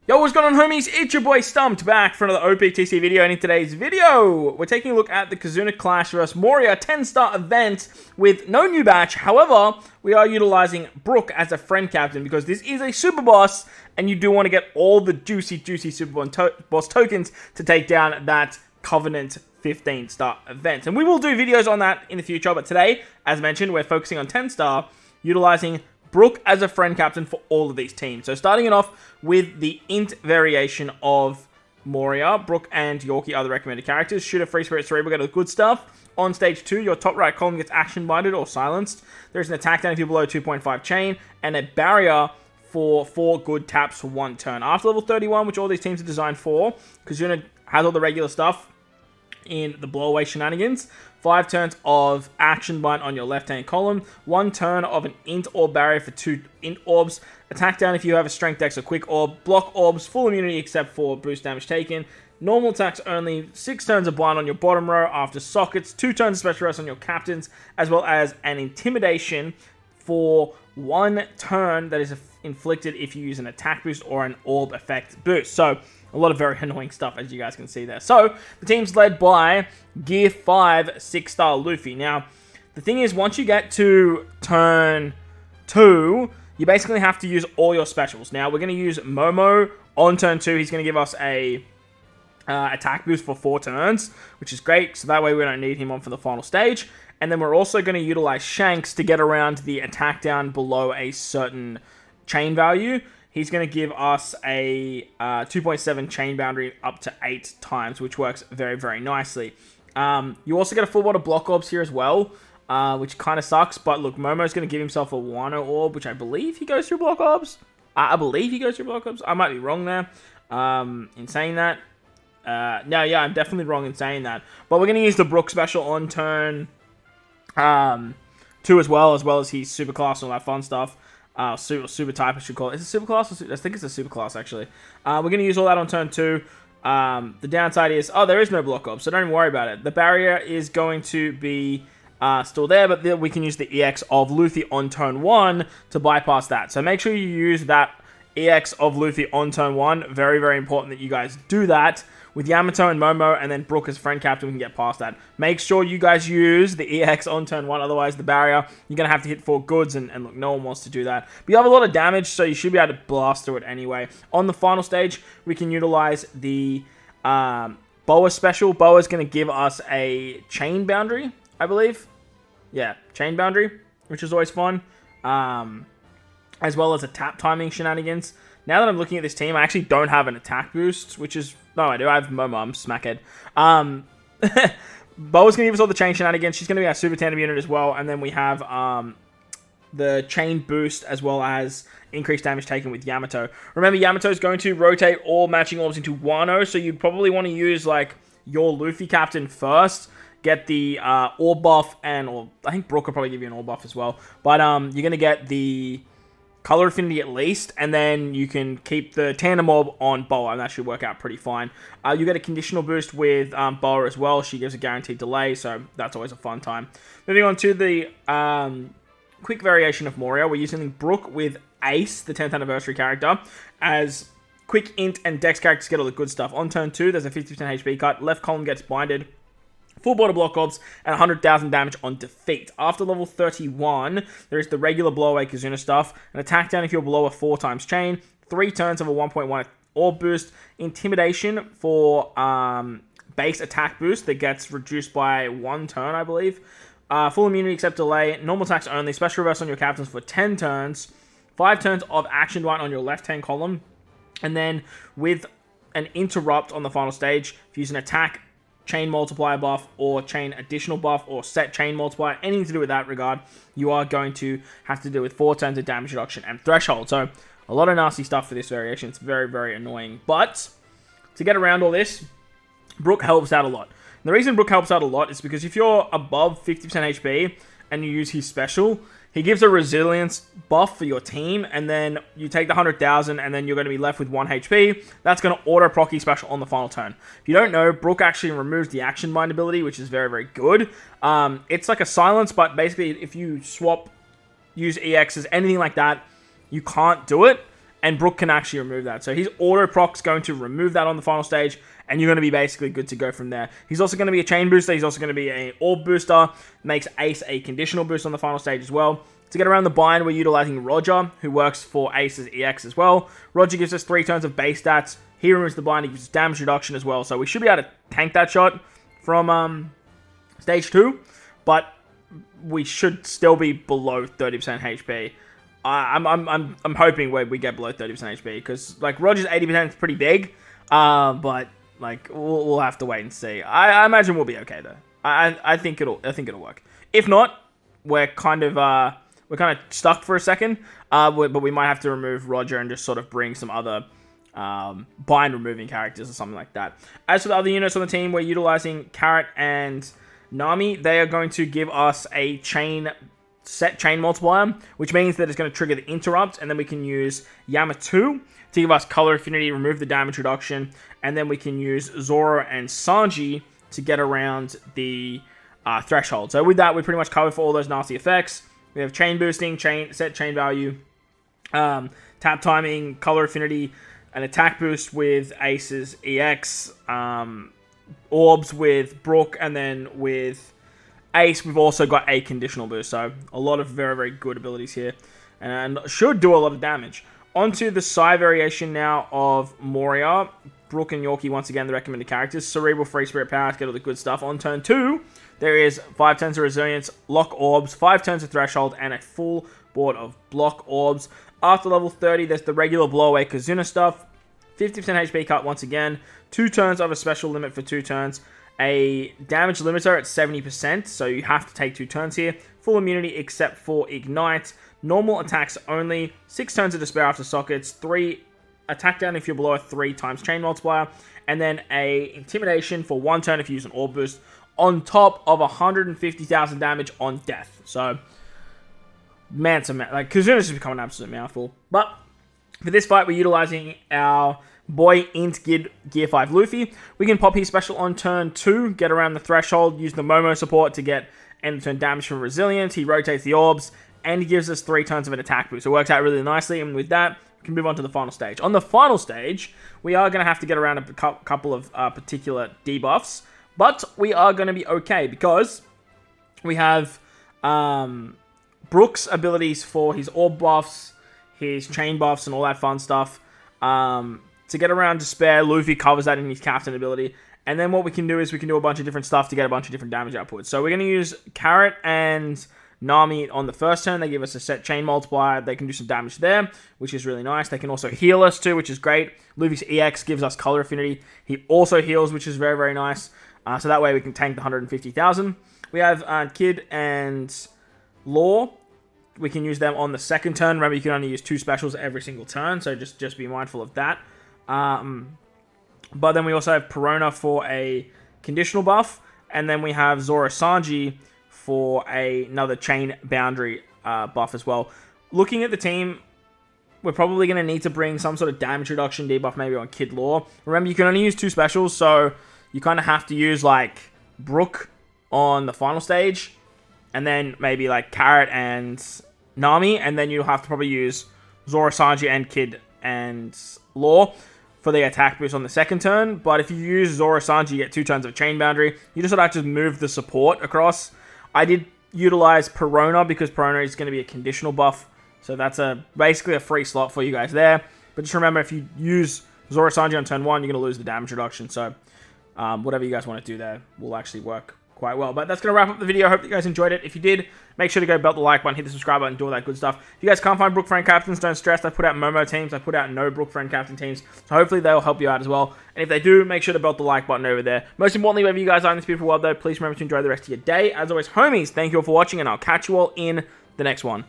Yo, what's going on, homies? It's your boy Stumped back for another OPTC video, and in today's video, we're taking a look at the KIZUNA Clash vs Moria 10-star event with no new batch. However, we are utilizing BROOK as a friend captain because this is a super boss, and you do want to get all the juicy super boss tokens to take down that Covenant 15-star event. And we will do videos on that in the future, but today, as mentioned, we're focusing on 10-star, utilizing BROOK as a friend captain for all of these teams. So starting it off with the int variation of Moria, BROOK and Yonko are the recommended characters. Shooter, Free Spirit, Cerebral, get the good stuff. On stage 2, your top right column gets action binded or silenced. There's an attack down if you're below 2.5 chain, and a barrier for 4 good taps for 1 turn. After level 31, which all these teams are designed for, KIZUNA has all the regular stuff in the blowaway shenanigans. 5 turns of action bind on your left-hand column. 1 turn of an int orb barrier for 2 int orbs. Attack down if you have a strength dex or quick orb. Block orbs, full immunity except for boost damage taken. Normal attacks only. 6 turns of blind on your bottom row after sockets. 2 turns of special rest on your captains, as well as an intimidation for 1 turn that is inflicted if you use an attack boost or an orb effect boost. So a lot of very annoying stuff, as you guys can see there. So, the team's led by Gear 5, 6-star Luffy. Now, the thing is, once you get to turn 2, you basically have to use all your specials. Now, we're going to use Momo on turn 2. He's going to give us a attack boost for 4 turns, which is great, so that way we don't need him on for the final stage. And then we're also going to utilize Shanks to get around the attack down below a certain chain value. He's going to give us a 2.7 chain boundary up to 8 times, which works very, very nicely. You also get a full bot of block orbs here as well, which kind of sucks. But look, Momo's going to give himself a Wano orb, which I believe he goes through block orbs. I believe he goes through block orbs. I might be wrong there in saying that. No, yeah, I'm definitely wrong in saying that. But we're going to use the BROOK special on turn 2 as well as his super class and all that fun stuff. Super type, I should call it. Is it super class? I think it's a super class, actually. We're going to use all that on turn 2. The downside is, there is no block orb, so don't even worry about it. The barrier is going to be still there, but we can use the EX of Luffy on turn 1 to bypass that. So make sure you use that EX of Luffy on turn 1. Very, very important that you guys do that. With Yamato and Momo, and then BROOK as friend captain, we can get past that. Make sure you guys use the EX on turn 1, otherwise the barrier, you're going to have to hit 4 goods, and look, no one wants to do that. But you have a lot of damage, so you should be able to blast through it anyway. On the final stage, we can utilize the Boa special. Boa's going to give us a chain boundary, I believe. Yeah, chain boundary, which is always fun. As well as a tap timing shenanigans. Now that I'm looking at this team, I actually don't have an attack boost, which is... No, I do. I have Momo. I'm smackhead. Boa's going to give us all the chain shenanigans. She's going to be our super tandem unit as well. And then we have the chain boost as well as increased damage taken with Yamato. Remember, Yamato is going to rotate all matching orbs into Wano, so you probably want to use like your Luffy captain first. Get the orb buff, or I think BROOK will probably give you an orb buff as well. But you're going to get the color affinity at least, and then you can keep the tandem orb on Boa, and that should work out pretty fine. You get a conditional boost with Boa as well. She gives a guaranteed delay, so that's always a fun time. Moving on to the quick variation of Moria, we're using BROOK with Ace, the 10th anniversary character, as quick int and dex characters get all the good stuff. On turn 2, there's a 50% HP cut. Left column gets binded. Full border block orbs, and 100,000 damage on defeat. After level 31, there is the regular blowaway KIZUNA stuff. An attack down if you're below a 4 times chain. 3 turns of a 1.1 orb boost. Intimidation for base attack boost that gets reduced by 1 turn, I believe. Full immunity except delay. Normal attacks only. Special reverse on your captains for 10 turns. 5 turns of action bind on your left-hand column. And then with an interrupt on the final stage, if you use an attack, chain multiplier buff, or chain additional buff, or set chain multiplier, anything to do with that regard, you are going to have to deal with 4 turns of damage reduction and threshold. So, a lot of nasty stuff for this variation. It's very, very annoying. But, to get around all this, BROOK helps out a lot. And the reason BROOK helps out a lot is because if you're above 50% HP and you use his special, he gives a resilience buff for your team, and then you take the 100,000, and then you're going to be left with 1 HP. That's going to auto-proc his special on the final turn. If you don't know, BROOK actually removes the action bind ability, which is very, very good. It's like a silence, but basically, if you use EXs, anything like that, you can't do it. and BROOK can actually remove that. So his auto proc's going to remove that on the final stage, and you're going to be basically good to go from there. He's also going to be a chain booster. He's also going to be an orb booster. Makes Ace a conditional boost on the final stage as well. To get around the bind, we're utilizing Roger, who works for Ace's EX as well. Roger gives us 3 turns of base stats. He removes the bind. He gives us damage reduction as well. So we should be able to tank that shot from stage 2, but we should still be below 30% HP. I'm hoping we get below 30% HP, because like Roger's 80% is pretty big, but like we'll have to wait and see. I imagine we'll be okay though. I think it'll work. If not, we're kind of stuck for a second. But we might have to remove Roger and just sort of bring some other bind removing characters or something like that. As for the other units on the team, we're utilizing Carrot and Nami. They are going to give us a set chain multiplier, which means that it's going to trigger the interrupt, and then we can use Yamato to give us color affinity, remove the damage reduction, and then we can use Zoro and Sanji to get around the threshold. So with that, we're pretty much covered for all those nasty effects. We have chain boosting, set chain value, tap timing, color affinity, an attack boost with Ace's EX, orbs with BROOK, and then with Ace, we've also got a conditional boost. So a lot of very, very good abilities here, and should do a lot of damage. Onto the Psy variation now of Moria. BROOK and Yorkie, once again, the recommended characters. Cerebral, Free Spirit Power to get all the good stuff. On turn 2, there is 5 turns of Resilience, Lock Orbs, 5 turns of Threshold, and a full board of Block Orbs. After level 30, there's the regular Blowaway Kizuna stuff. 50% HP cut once again. 2 turns of a special limit for 2 turns. A damage limiter at 70%, so you have to take 2 turns here. Full immunity except for Ignite. Normal attacks only. 6 turns of Despair after sockets. 3 attack down if you're below a 3 times chain multiplier. And then a Intimidation for 1 turn if you use an Orb boost. On top of 150,000 damage on death. So, man to man. Like, Kizuna's just become an absolute mouthful. But, for this fight, we're utilizing our boy Int Gear 5 Luffy. We can pop his special on turn 2, get around the threshold, use the Momo support to get end of turn damage from Resilience. He rotates the orbs, and he gives us 3 turns of an attack boost. So it works out really nicely, and with that, we can move on to the final stage. On the final stage, we are going to have to get around a couple of particular debuffs, but we are going to be okay, because we have BROOK's abilities for his orb buffs, his chain buffs, and all that fun stuff. To get around Despair, Luffy covers that in his Captain ability. And then what we can do is we can do a bunch of different stuff to get a bunch of different damage outputs. So we're going to use Carrot and Nami on the first turn. They give us a set chain multiplier. They can do some damage there, which is really nice. They can also heal us too, which is great. Luffy's EX gives us color affinity. He also heals, which is very, very nice. So that way we can tank the 150,000. We have Kid and Law. We can use them on the second turn. Remember, you can only use 2 specials every single turn, so just be mindful of that. But then we also have Perona for a conditional buff, and then we have Zoro Sanji for another chain boundary buff as well. Looking at the team, we're probably going to need to bring some sort of damage reduction debuff maybe on Kid Law. Remember, you can only use 2 specials, so you kind of have to use like BROOK on the final stage, and then maybe like Carrot and Nami, and then you'll have to probably use Zoro Sanji and Kid and Law for the attack boost on the second turn. But if you use Zoro Sanji, you get 2 turns of chain boundary. You just sort of have to move the support across. I did utilize Perona because Perona is going to be a conditional buff, so that's basically a free slot for you guys there. But just remember, if you use Zoro Sanji on turn 1, you're going to lose the damage reduction. So whatever you guys want to do there will actually work quite well. But that's going to wrap up the video. I hope you guys enjoyed it. If you did, make sure to go belt the like button, hit the subscribe button, do all that good stuff. If you guys can't find BROOK friend captains, don't stress. I put out Momo teams. I put out no BROOK friend captain teams. So hopefully they'll help you out as well. And if they do, make sure to belt the like button over there. Most importantly, wherever you guys are in this beautiful world though, please remember to enjoy the rest of your day. As always, homies, thank you all for watching, and I'll catch you all in the next one.